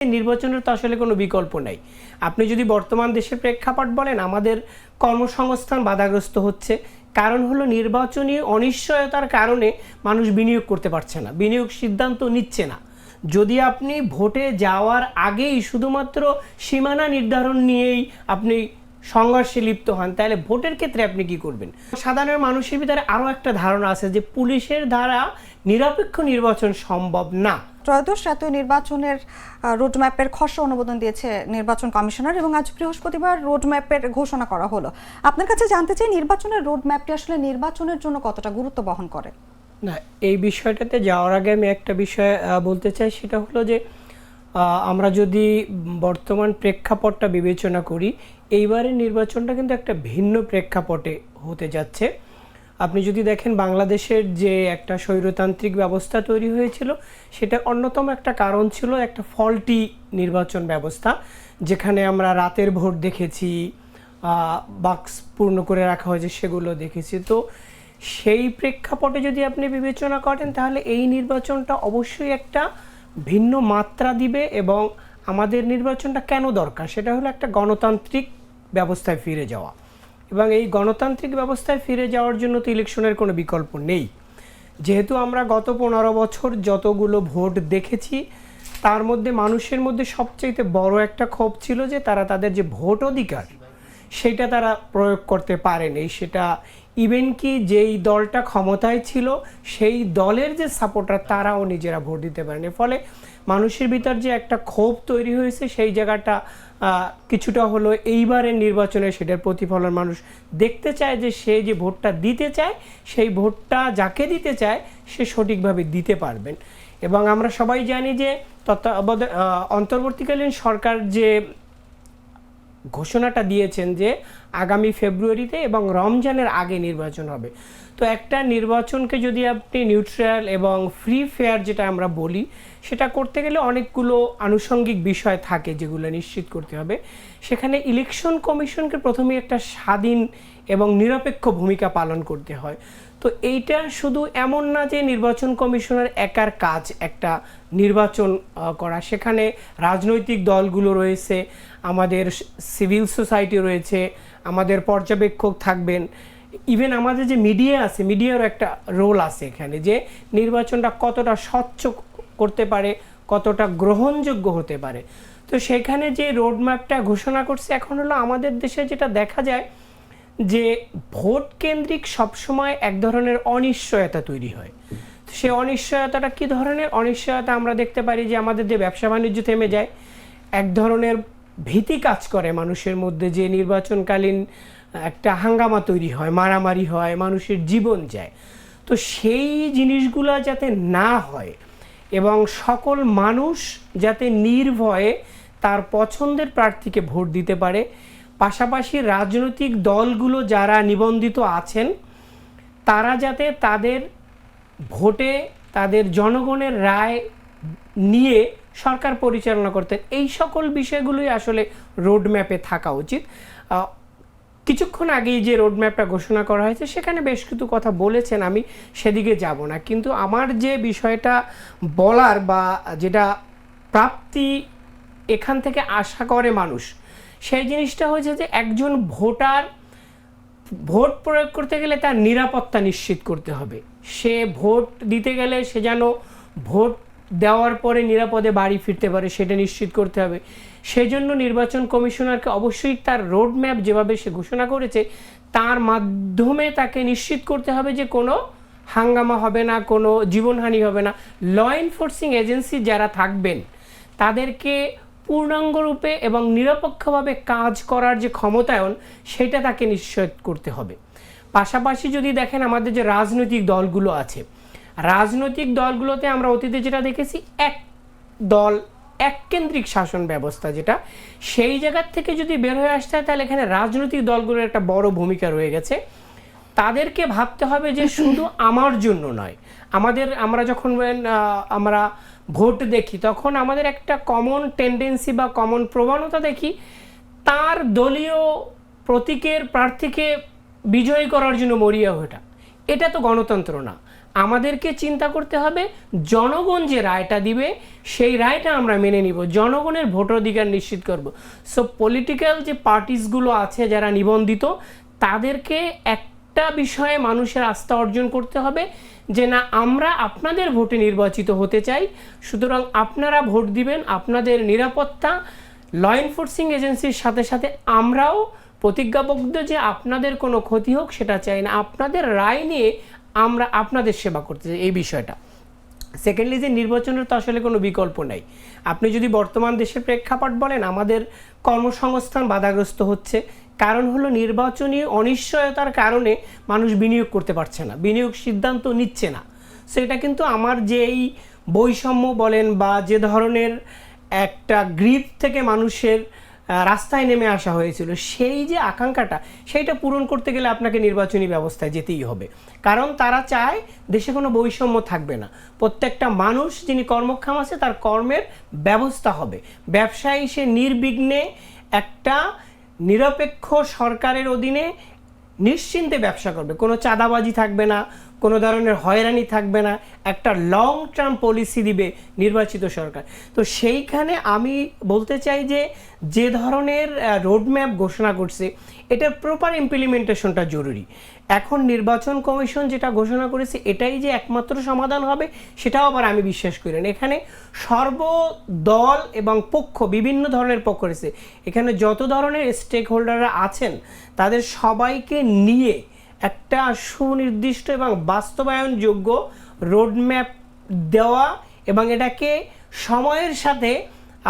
নির্বাচনের তো আসলে কোনো বিকল্প নাই। আপনি যদি বর্তমান দেশের প্রেক্ষাপট বলেন, আমাদের কর্মসংস্থান বাধাগ্রস্ত হচ্ছে। কারণ হলো নির্বাচনী অনিশ্চয়তার কারণে মানুষ বিনিয়োগ করতে পারছে না, বিনিয়োগ সিদ্ধান্ত নিচ্ছে না। যদি আপনি ভোটে যাওয়ার আগেই শুধুমাত্র সীমানা নির্ধারণ নিয়েই আপনি সংঘর্ষে লিপ্ত হন, তাহলে ভোটের ক্ষেত্রে আপনি কি করবেন? সাধারণ মানুষের ভিতরে আরও একটা ধারণা আছে যে পুলিশের দ্বারা নিরপেক্ষ নির্বাচন সম্ভব না। ত্রয়োদশ জাতীয় নির্বাচনের রোডম্যাপের খসড়া অনুমোদন দিয়েছে নির্বাচন কমিশনার এবং আজ বৃহস্পতিবার রোডম্যাপের ঘোষণা করা হলো। আপনার কাছে জানতে চাই, নির্বাচনের রোডম্যাপটি আসলে নির্বাচনের জন্য কতটা গুরুত্ব বহন করে? না, এই বিষয়টাতে যাওয়ার আগে আমি একটা বিষয় বলতে চাই, সেটা হলো যে আমরা যদি বর্তমান প্রেক্ষাপটটা বিবেচনা করি, এইবারের নির্বাচনটা কিন্তু একটা ভিন্ন প্রেক্ষাপটে হতে যাচ্ছে। আপনি যদি দেখেন, বাংলাদেশের যে একটা স্বৈরতান্ত্রিক ব্যবস্থা তৈরি হয়েছিল, সেটা অন্যতম একটা কারণ ছিল একটা ফল্টি নির্বাচন ব্যবস্থা, যেখানে আমরা রাতের ভোট দেখেছি, বাক্স পূর্ণ করে রাখা হয়েছে সেগুলো দেখেছি। তো সেই প্রেক্ষাপটে যদি আপনি বিবেচনা করেন, তাহলে এই নির্বাচনটা অবশ্যই একটা ভিন্ন মাত্রা দিবে। এবং আমাদের নির্বাচনটা কেন দরকার, সেটা হলো একটা গণতান্ত্রিক ব্যবস্থায় ফিরে যাওয়া। এবং এই গণতান্ত্রিক ব্যবস্থায় ফিরে যাওয়ার জন্য তো ইলেকশনের কোনো বিকল্প নেই। যেহেতু আমরা গত 15 বছর যতগুলো ভোট দেখেছি, তার মধ্যে মানুষের মধ্যে সবচেয়ে বড় একটা ক্ষোভ ছিল যে তারা তাদের যে ভোট অধিকার সেটা তারা প্রয়োগ করতে পারেনি। সেটা ইভেন কি যেই দলটা ক্ষমতায় ছিল সেই দলের যে সাপোর্টার তারাও নিজেরা ভোট দিতে পারেনি। ফলে মানুষের ভিতর যে একটা ক্ষোভ তৈরি হয়েছে, সেই জায়গাটা কিছুটা হলো এইবারের নির্বাচনে সেটার প্রতিফলন মানুষ দেখতে চায়, যে সে যে ভোটটা দিতে চায় সেই ভোটটা যাকে দিতে চায় সে সঠিকভাবে দিতে পারবেন। এবং আমরা সবাই জানি যে অন্তর্বর্তীকালীন সরকার যে ঘোষণাটা দিয়েছেন যে আগামী ফেব্রুয়ারিতে এবং রমজানের আগে নির্বাচন হবে। তো একটা নির্বাচনকে যদি আপনি নিউট্রাল এবং ফ্রি ফেয়ার যেটা আমরা বলি, সেটা করতে গেলে অনেকগুলো আনুষঙ্গিক বিষয় থাকে যেগুলো নিশ্চিত করতে হবে। সেখানে ইলেকশন কমিশনকে প্রথমে একটা স্বাধীন এবং নিরপেক্ষ ভূমিকা পালন করতে হয়। তো এইটা শুধু এমন না যে নির্বাচন কমিশনের একার কাজ একটা নির্বাচন করা, সেখানে রাজনৈতিক দলগুলো রয়েছে, আমাদের সিভিল সোসাইটি রয়েছে, আমাদের পর্যবেক্ষক থাকবেন, ইভেন আমাদের যে মিডিয়া আছে, মিডিয়ারও একটা রোল আছে এখানে, যে নির্বাচনটা কতটা স্বচ্ছ করতে পারে, কতটা গ্রহণযোগ্য হতে পারে। তো সেখানে যে রোডম্যাপটা ঘোষণা করছে এখন হলো, আমাদের দেশে যেটা দেখা যায় যে ভোট কেন্দ্রিক সবসময় এক ধরনের অনিশ্চয়তা তৈরি হয়। সে অনিশ্চয়তাটা কী ধরনের অনিশ্চয়তা? আমরা দেখতে পারি যে আমাদের যে ব্যবসা বাণিজ্য থেমে যায়, এক ধরনের ভীতি কাজ করে মানুষের মধ্যে, যে নির্বাচনকালীন একটা হাঙ্গামা তৈরি হয়, মারামারি হয়, মানুষের জীবন যায়। তো সেই জিনিসগুলো যাতে না হয় এবং সকল মানুষ যাতে নির্ভয়ে তার পছন্দের প্রার্থীকে ভোট দিতে পারে, পাশাপাশি রাজনৈতিক দলগুলো যারা নিবন্ধিত আছেন তারা যাতে তাদের ভোটে তাদের জনগণের রায় নিয়ে সরকার পরিচালনা করতেন, এই সকল বিষয়গুলোই আসলে রোডম্যাপে থাকা উচিত। কিছুক্ষণ আগেই যে রোডম্যাপটা ঘোষণা করা হয়েছে সেখানে বেশ কিছু কথা বলেছেন, আমি সেদিকে যাব না। কিন্তু আমার যে বিষয়টা বলার বা যেটা প্রাপ্তি এখান থেকে আশা করে মানুষ, সেই জিনিসটা হচ্ছে যে একজন ভোটার ভোট প্রয়োগ করতে গেলে তার নিরাপত্তা নিশ্চিত করতে হবে। সে ভোট দিতে গেলে সে যেন ভোট দেওয়ার পরে নিরাপদে বাড়ি ফিরতে পারে, সেটা নিশ্চিত করতে হবে। সেজন্য নির্বাচন কমিশনারকে অবশ্যই তার রোডম্যাপ যেভাবে সে ঘোষণা করেছে তার মাধ্যমে তাকে নিশ্চিত করতে হবে যে কোনো হাঙ্গামা হবে না, কোনো জীবনহানি হবে না। ল এনফোর্সিং এজেন্সি যারা থাকবেন তাদেরকে পূর্ণাঙ্গরূপে এবং নিরপেক্ষভাবে কাজ করার যে ক্ষমতায়ন, সেটা তাকে নিশ্চিত করতে হবে। পাশাপাশি যদি দেখেন, আমাদের যে রাজনৈতিক দলগুলো আছে, রাজনৈতিক দলগুলোতে আমরা অতীতে যেটা দেখেছি, এক দল এক কেন্দ্রিক শাসন ব্যবস্থা, যেটা সেই জায়গার থেকে যদি বের হয়ে আসতে হয়, তাহলে এখানে রাজনৈতিক দলগুলোর একটা বড় ভূমিকা রয়ে গেছে। তাদেরকে ভাবতে হবে যে শুধু আমার জন্য নয়, আমরা যখন আমরা ভোট দেখি তখন আমাদের একটা কমন টেন্ডেন্সি বা কমন প্রবণতা দেখি, তার দলীয় প্রতীকের প্রার্থীকে বিজয়ী করার জন্য মরিয়া ওঠা। এটা তো গণতন্ত্র না। আমাদেরকে চিন্তা করতে হবে জনগণ যে রায়টা দিবে সেই রায়টা আমরা মেনে নিব, জনগণের ভোটাধিকার নিশ্চিত করব। সো পলিটিক্যাল যে পার্টিসগুলো আছে যারা নিবন্ধিত, তাদেরকে একটা বিষয়ে মানুষের আস্থা অর্জন করতে হবে যে না, আমরা আপনাদের ভোটে নির্বাচিত হতে চাই, সুতরাং আপনারা ভোট দিবেন, আপনাদের নিরাপত্তা ল এনফোর্সিং এজেন্সির সাথে সাথে আমরাও প্রতিজ্ঞাবদ্ধ যে আপনাদের কোনো ক্ষতি হোক সেটা চাই না, আপনাদের রায় নিয়ে আমরা আপনাদের সেবা করতে চাই, এই বিষয়টা। সেকেন্ডলি যে নির্বাচনের তো আসলে কোনো বিকল্প নাই। আপনি যদি বর্তমান দেশের প্রেক্ষাপট বলেন, আমাদের কর্মসংস্থান বাধাগ্রস্ত হচ্ছে, কারণ হলো নির্বাচনী অনিশ্চয়তার কারণে মানুষ বিনিয়োগ করতে পারছে না, বিনিয়োগ সিদ্ধান্ত নিচ্ছে না। সো এটা কিন্তু আমার যে এই বৈষম্য বলেন বা যে ধরনের একটা গ্রিড থেকে মানুষের রাস্তায় নেমে আসা হয়েছিল, সেই যে আকাঙ্ক্ষাটা, সেইটা পূরণ করতে গেলে আপনাকে নির্বাচনী ব্যবস্থায় যেতেই হবে। কারণ তারা চায় দেশে কোনো বৈষম্য থাকবে না, প্রত্যেকটা মানুষ যিনি কর্মক্ষম আছে তার কর্মের ব্যবস্থা হবে, ব্যবসায়ী সে নির্বিঘ্নে একটা নিরপেক্ষ সরকারের অধীনে নিশ্চিন্তে ব্যবসা করবে, কোনো চাঁদাবাজি থাকবে না, কোনো ধরনের হয়রানি থাকবে না, একটা লং টার্ম পলিসি দিবে নির্বাচিত সরকার। তো সেইখানে আমি বলতে চাই যে যে ধরনের রোডম্যাপ ঘোষণা করছে, এটার প্রপার ইমপ্লিমেন্টেশনটা জরুরি। এখন নির্বাচন কমিশন যেটা ঘোষণা করেছে এটাই যে একমাত্র সমাধান হবে সেটাও আবার আমি বিশ্বাস করি না। এখানে সর্বদল এবং পক্ষ, বিভিন্ন ধরনের পক্ষ রয়েছে, এখানে যত ধরনের স্টেক হোল্ডাররা আছেন তাদের সবাইকে নিয়ে একটা সুনির্দিষ্ট এবং বাস্তবায়নযোগ্য রোডম্যাপ দেওয়া এবং এটাকে সময়ের সাথে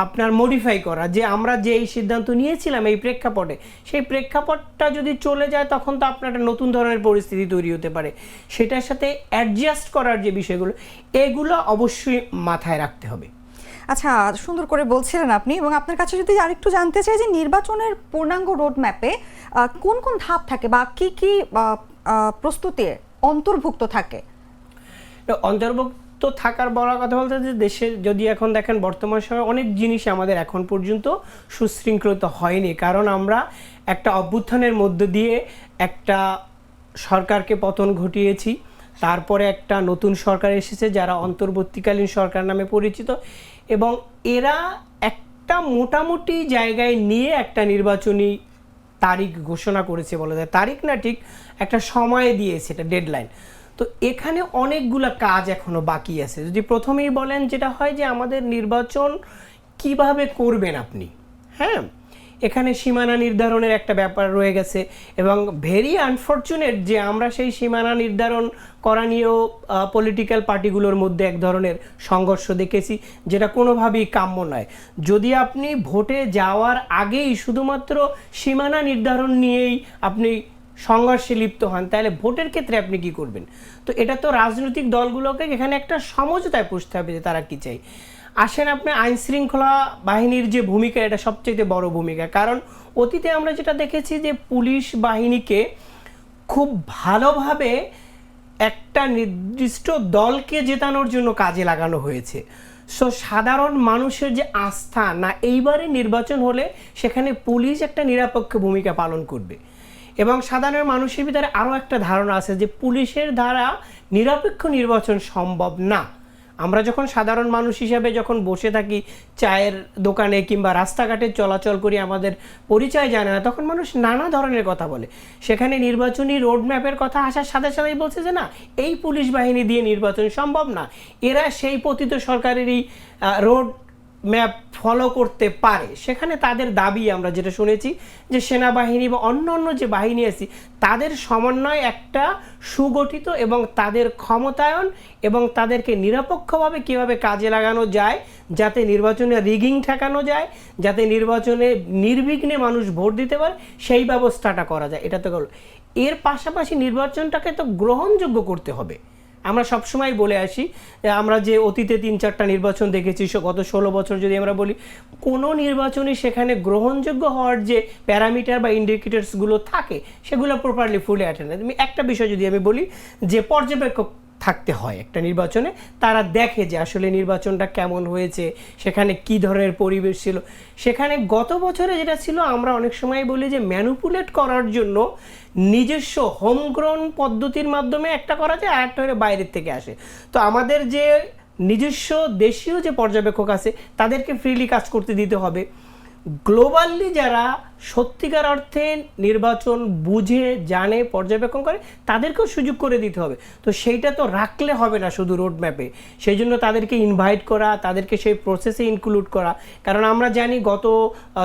আপনার মডিফাই করা, যে আমরা যে এই সিদ্ধান্ত নিয়েছিলাম এই প্রেক্ষাপটে, সেই প্রেক্ষাপটটা যদি চলে যায় তখন তো আপনার একটা নতুন ধরনের পরিস্থিতি তৈরি হতে পারে, সেটার সাথে অ্যাডজাস্ট করার যে বিষয়গুলো, এগুলো অবশ্যই মাথায় রাখতে হবে। আচ্ছা, সুন্দর করে বলছিলেন আপনি, এবং আপনার কাছে যদি আরেকটু জানতে চাই যে নির্বাচনের পূর্ণাঙ্গ রোডম্যাপে কোন কোন ধাপ থাকে বা কি কি প্রস্তুতি অন্তর্ভুক্ত থাকে? অন্তর্ভুক্ত থাকার বড় কথা বলতে যে দেশে যদি এখন দেখেন বর্তমান সময়ে অনেক জিনিস আমাদের এখন পর্যন্ত সুশৃঙ্খলিত হয়নি, কারণ আমরা একটা অভ্যুত্থানের মধ্য দিয়ে একটা সরকারকে পতন ঘটিয়েছি, তারপরে একটা নতুন সরকার এসেছে যারা অন্তর্বর্তীকালীন সরকার নামে পরিচিত, এবং এরা একটা মোটামুটি জায়গায় নিয়ে একটা নির্বাচনী তারিখ ঘোষণা করেছে বলা যায়, তারিখ না ঠিক একটা সময় দিয়েছে, এটা ডেডলাইন। তো এখানে অনেকগুলো কাজ এখনো বাকি আছে। যদি প্রথমেই বলেন যেটা হয় যে আমাদের নির্বাচন কিভাবে করবেন আপনি, হ্যাঁ, এখানে সীমানা নির্ধারণের একটা ব্যাপার রয়ে গেছে, এবং ভেরি আনফর্চুনেট যে আমরা সেই সীমানা নির্ধারণ করা নিয়েও পলিটিক্যাল পার্টিগুলোর মধ্যে এক ধরনের সংঘর্ষ দেখেছি, যেটা কোনোভাবেই কাম্য নয়। যদি আপনি ভোটে যাওয়ার আগেই শুধুমাত্র সীমানা নির্ধারণ নিয়েই আপনি সংঘর্ষে লিপ্ত হন, তাহলে ভোটের ক্ষেত্রে আপনি কি করবেন? তো এটা তো রাজনৈতিক দলগুলোকে এখানে একটা সমঝোতায় পৌঁছতে হবে যে তারা কি চাই। আসেন আপনি আইন শৃঙ্খলা বাহিনীর যে ভূমিকা, এটা সবচেয়ে বড় ভূমিকা, কারণ অতীতে আমরা যেটা দেখেছি যে পুলিশ বাহিনীকে খুব ভালোভাবে একটা নির্দিষ্ট দলকে জেতানোর জন্য কাজে লাগানো হয়েছে। সো সাধারণ মানুষের যে আস্থা না, এইবারে নির্বাচন হলে সেখানে পুলিশ একটা নিরপেক্ষ ভূমিকা পালন করবে, এবং সাধারণ মানুষের ভিতরে আরও একটা ধারণা আছে যে পুলিশের দ্বারা নিরপেক্ষ নির্বাচন সম্ভব না। আমরা যখন সাধারণ মানুষ হিসাবে যখন বসে থাকি চায়ের দোকানে কিংবা রাস্তাঘাটে চলাচল করি, আমাদের পরিচয় জানে না, তখন মানুষ নানা ধরনের কথা বলে। সেখানে নির্বাচনী রোডম্যাপের কথা আসার সাথে সাথেই বলছে যে না, এই পুলিশ বাহিনী দিয়ে নির্বাচন সম্ভব না, এরা সেই পতিত সরকারেরই রোড ম্যাপ ফলো করতে পারে। সেখানে তাদের দাবি আমরা যেটা শুনেছি যে সেনাবাহিনী বা অন্য অন্য যে বাহিনী আছে তাদের সমন্বয় একটা সুগঠিত এবং তাদের ক্ষমতায়ন এবং তাদেরকে নিরপেক্ষভাবে কীভাবে কাজে লাগানো যায়, যাতে নির্বাচনে রিগিং ঠেকানো যায়, যাতে নির্বাচনে নির্বিঘ্নে মানুষ ভোট দিতে পারে, সেই ব্যবস্থাটা করা যায়। এটা তো গেল। এর পাশাপাশি নির্বাচনটাকে তো গ্রহণযোগ্য করতে হবে। আমরা সবসময় বলে আসি, আমরা যে অতীতে 3-4টা নির্বাচন দেখেছি গত 16 বছর, যদি আমরা বলি কোনো নির্বাচনই সেখানে গ্রহণযোগ্য হওয়ার যে প্যারামিটার বা ইন্ডিকেটরসগুলো থাকে সেগুলো প্রপারলি ফুলে ওঠে না। একটা বিষয় যদি আমি বলি যে পর্যবেক্ষক থাকতে হয় একটা নির্বাচনে। তারা দেখে যে আসলে নির্বাচনটা কেমন হয়েছে, সেখানে কি ধরনের পরিবেশ ছিল। সেখানে গত বছরে যেটা ছিল, আমরা অনেক সময় বলি যে ম্যানুপুলেট করার জন্য নিজস্ব হোমগ্রোন পদ্ধতির মাধ্যমে একটা করা যায়, আর একটা বাইরের থেকে আসে। তো আমাদের যে নিজস্ব দেশীয় যে পর্যবেক্ষক আছে তাদেরকে ফ্রিলি কাজ করতে দিতে হবে। গ্লোবালি যারা সত্যিকার অর্থে নির্বাচন বুঝে জানে পর্যবেক্ষণ করে তাদেরকেও সুযোগ করে দিতে হবে। তো সেইটা তো রাখলে হবে না শুধু রোড ম্যাপে, সেই জন্য তাদেরকে ইনভাইট করা, তাদেরকে সেই প্রসেসে ইনক্লুড করা। কারণ আমরা জানি গত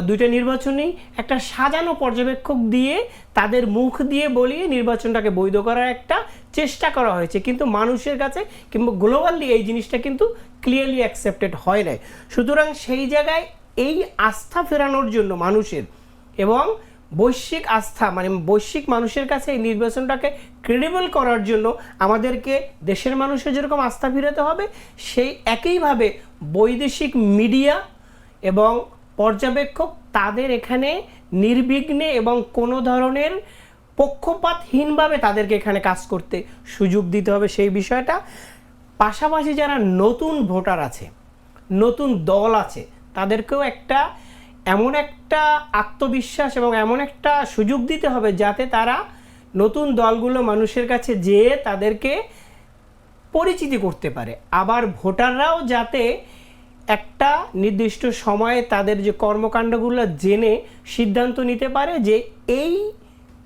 দুইটা নির্বাচনেই একটা সাজানো পর্যবেক্ষক দিয়ে তাদের মুখ দিয়ে বলিয়ে নির্বাচনটাকে বৈধ করার একটা চেষ্টা করা হয়েছে, কিন্তু মানুষের কাছে কিংবা গ্লোবালি এই জিনিসটা কিন্তু ক্লিয়ারলি অ্যাকসেপ্টেড হয় নাই। সুতরাং সেই জায়গায় এই আস্থা ফেরানোর জন্য মানুষের এবং বৈশ্বিক আস্থা, মানে বৈশ্বিক মানুষের কাছে এই নির্বাচনটাকে ক্রেডিবল করার জন্য আমাদেরকে দেশের মানুষের যেরকম আস্থা ফেরাতে হবে, সেই একইভাবে বৈদেশিক মিডিয়া এবং পর্যবেক্ষক তাদের এখানে নির্বিঘ্নে এবং কোনো ধরনের পক্ষপাতহীনভাবে তাদেরকে এখানে কাজ করতে সুযোগ দিতে হবে, সেই বিষয়টা। পাশাপাশি যারা নতুন ভোটার আছে, নতুন দল আছে, তাদেরকেও এমন একটা আত্মবিশ্বাস এবং এমন একটা সুযোগ দিতে হবে যাতে তারা নতুন দলগুলো মানুষের কাছে যেয়ে তাদেরকে পরিচিতি করতে পারে। আবার ভোটাররাও যাতে একটা নির্দিষ্ট সময়ে তাদের যে কর্মকাণ্ডগুলো জেনে সিদ্ধান্ত নিতে পারে যে এই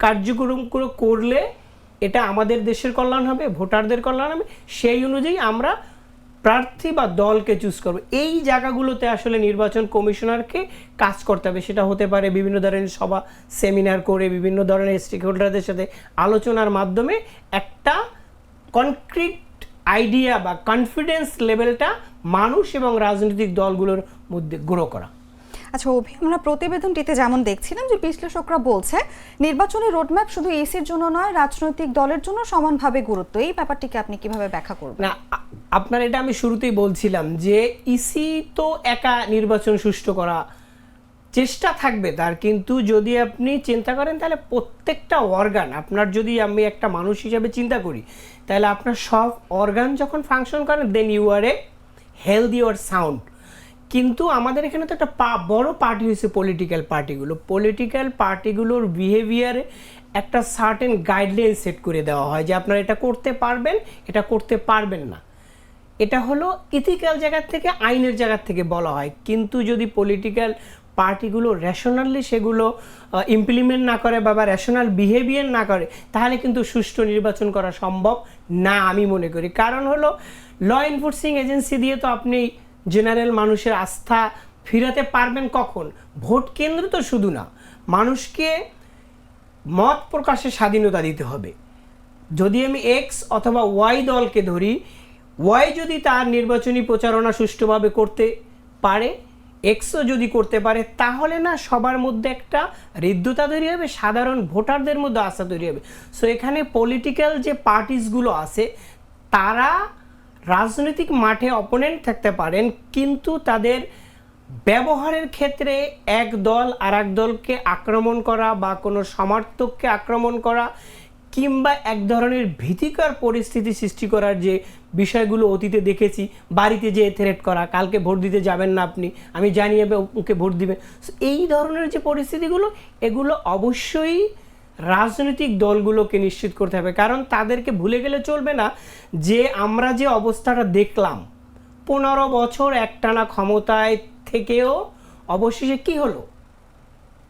কার্যক্রমগুলো করলে এটা আমাদের দেশের কল্যাণ হবে, ভোটারদের কল্যাণ হবে, সেই অনুযায়ী আমরা প্রার্থী বা দলকে চুজ করবে। এই জায়গাগুলোতে আসলে নির্বাচন কমিশনারকে কাজ করতে হবে। সেটা হতে পারে বিভিন্ন ধরনের সভা, সেমিনার করে, বিভিন্ন ধরনের স্টেক হোল্ডারদের সাথে আলোচনার মাধ্যমে একটা কনক্রিট আইডিয়া বা কনফিডেন্স লেভেলটা মানুষ এবং রাজনৈতিক দলগুলোর মধ্যে গ্রো করা। আচ্ছা অভি, আমরা প্রতিবেদনটিতে যেমন দেখছিলাম যে বিশ্লেষকরা বলছে নির্বাচনী রোডম্যাপ শুধু ইসির জন্য নয়, রাজনৈতিক দলের জন্য সমানভাবে গুরুত্ব। এই ব্যাপারটিকে আপনি কিভাবে ব্যাখ্যা করবেন? না, আপনার এটা আমি শুরুতেই বলছিলাম যে ইসি তো একা নির্বাচন সুষ্ঠু করা চেষ্টা থাকবে তার, কিন্তু যদি আপনি চিন্তা করেন তাহলে প্রত্যেকটা অর্গান আপনার, যদি আমি একটা মানুষ হিসাবে চিন্তা করি তাহলে আপনার সব অর্গান যখন ফাংশন করেন then you are a healthy or sound. কিন্তু আমাদের এখানে তো একটা বড় পার্টি হয়েছে পলিটিক্যাল পার্টিগুলোর বিহেভিয়ারে একটা সার্টেন গাইডলাইন সেট করে দেওয়া হয় যে আপনারা এটা করতে পারবেন, এটা করতে পারবেন না। এটা হলো ইথিক্যাল জায়গা থেকে, আইনের জায়গা থেকে বলা হয়। কিন্তু যদি পলিটিক্যাল পার্টিগুলো রেশনালি সেগুলো ইমপ্লিমেন্ট না করে বা রেশনাল বিহেভিয়ার না করে, তাহলে কিন্তু সুষ্ঠু নির্বাচন করা সম্ভব না আমি মনে করি। কারণ হলো ল এনফোর্সিং এজেন্সি দিয়ে তো আপনি জেনারেল মানুষের আস্থা ফিরাতে পারবেন কখন? ভোট কেন্দ্র তো শুধু না, মানুষকে মত প্রকাশের স্বাধীনতা দিতে হবে। যদি আমি এক্স অথবা ওয়াই দলকে ধরি, ওয়াই যদি তার নির্বাচনী প্রচারণা সুষ্ঠুভাবে করতে পারে, এক্সও যদি করতে পারে, তাহলে না সবার মধ্যে একটা হৃদ্যতা তৈরি হবে, সাধারণ ভোটারদের মধ্যে আস্থা তৈরি হবে। সো এখানে পলিটিক্যাল যে পার্টিসগুলো আছে তারা রাজনৈতিক মাঠে অপোনেন্ট থাকতে পারেন, কিন্তু তাদের ব্যবহারের ক্ষেত্রে এক দল আর এক দলকে আক্রমণ করা বা কোনো সমর্থককে আক্রমণ করা কিংবা এক ধরনের ভীতিকর পরিস্থিতি সৃষ্টি করার যে বিষয়গুলো অতীতে দেখেছি, বাড়িতে যেয়ে থ্রেট করা, কালকে ভোট দিতে যাবেন না আপনি, আমি জানিয়ে ওকে ভোট দিবেন, এই ধরনের যে পরিস্থিতিগুলো, এগুলো অবশ্যই রাজনৈতিক দলগুলোকে নিশ্চিত করতে হবে। কারণ তাদেরকে ভুলে গেলে চলবে না যে আমরা যে অবস্থাটা দেখলাম 15 বছর একটানা ক্ষমতায় থেকেও অবশেষে কি হলো,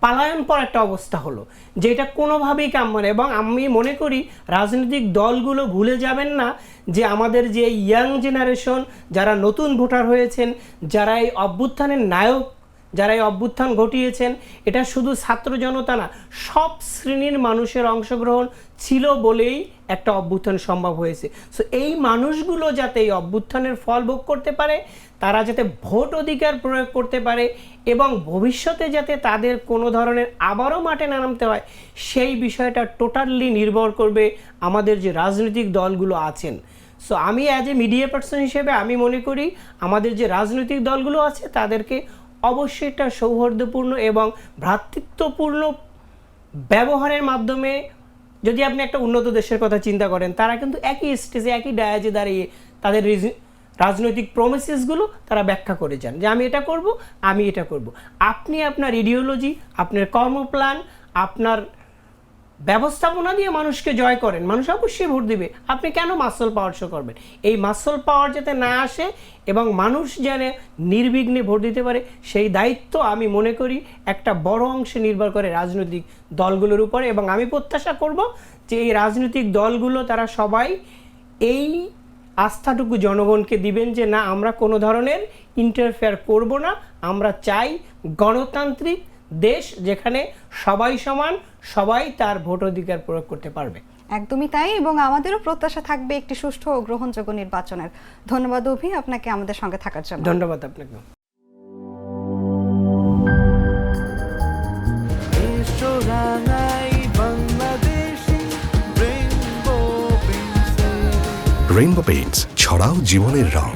পালায়ন পর একটা অবস্থা হলো, যেটা কোনোভাবেই কাম্য না। এবং আমি মনে করি রাজনৈতিক দলগুলো ভুলে যাবেন না যে আমাদের যে ইয়াং জেনারেশন, যারা নতুন ভোটার হয়েছেন, যারা এই অভ্যুত্থানের নায়ক, যারা এই অভ্যুত্থান ঘটিয়েছেন, এটা শুধু ছাত্র জনতা না, সব শ্রেণীর মানুষের অংশগ্রহণ ছিল বলেই একটা অভ্যুত্থান সম্ভব হয়েছে। সো এই মানুষগুলো যাতে এই অভ্যুত্থানের ফল ভোগ করতে পারে, তারা যাতে ভোট অধিকার প্রয়োগ করতে পারে এবং ভবিষ্যতে যাতে তাদের কোনো ধরনের আবারও মাঠে না নামতে হয়, সেই বিষয়টা টোটালি নির্ভর করবে আমাদের যে রাজনৈতিক দলগুলো আছেন। সো আমি অ্যাজ এ মিডিয়া পার্সন হিসেবে আমি মনে করি আমাদের যে রাজনৈতিক দলগুলো আছে তাদেরকে অবশ্যই একটা সৌহার্দ্যপূর্ণ এবং ভ্রাতৃত্বপূর্ণ ব্যবহারের মাধ্যমে যদি আপনি একটা উন্নত দেশের কথা চিন্তা করেন, তারা কিন্তু একই স্টেজে একই ডায়াজে দাঁড়িয়ে তাদের রাজনৈতিক প্রমিসেসগুলো তারা ব্যাখ্যা করে যান যে আমি এটা করব, আমি এটা করব। আপনি আপনার ইডিওলজি, আপনার কর্মপ্ল্যান, আপনার ব্যবস্থাপনা দিয়ে মানুষকে জয় করেন, মানুষ অবশ্যই ভোট দিবে। আপনি কেন মাসল পাওয়ার শো করবেন? এই মাসল পাওয়ার যাতে না আসে এবং মানুষ যেন নির্বিঘ্নে ভোট দিতে পারে, সেই দায়িত্ব আমি মনে করি একটা বড় অংশে নির্ভর করে রাজনৈতিক দলগুলোর উপরে। এবং আমি প্রত্যাশা করব যে এই রাজনৈতিক দলগুলো তারা সবাই এই আস্থাটুকু জনগণকে দিবেন যে না, আমরা কোনো ধরনের ইন্টারফেয়ার করব না। আমরা চাই গণতান্ত্রিক দেশ যেখানে সবাই সমান, সবাই তার ভোটাধিকার প্রয়োগ করতে পারবে। একদমই তাই, এবং আমাদেরও প্রত্যাশা থাকবে একটি সুষ্ঠু ও গ্রহণযোগ্য নির্বাচনের। ধন্যবাদ অভি আপনাকে আমাদের সঙ্গে থাকার জন্য। ধন্যবাদ আপনাকে। রেইনবো পেইন্টস, ছড়াও জীবনের রং।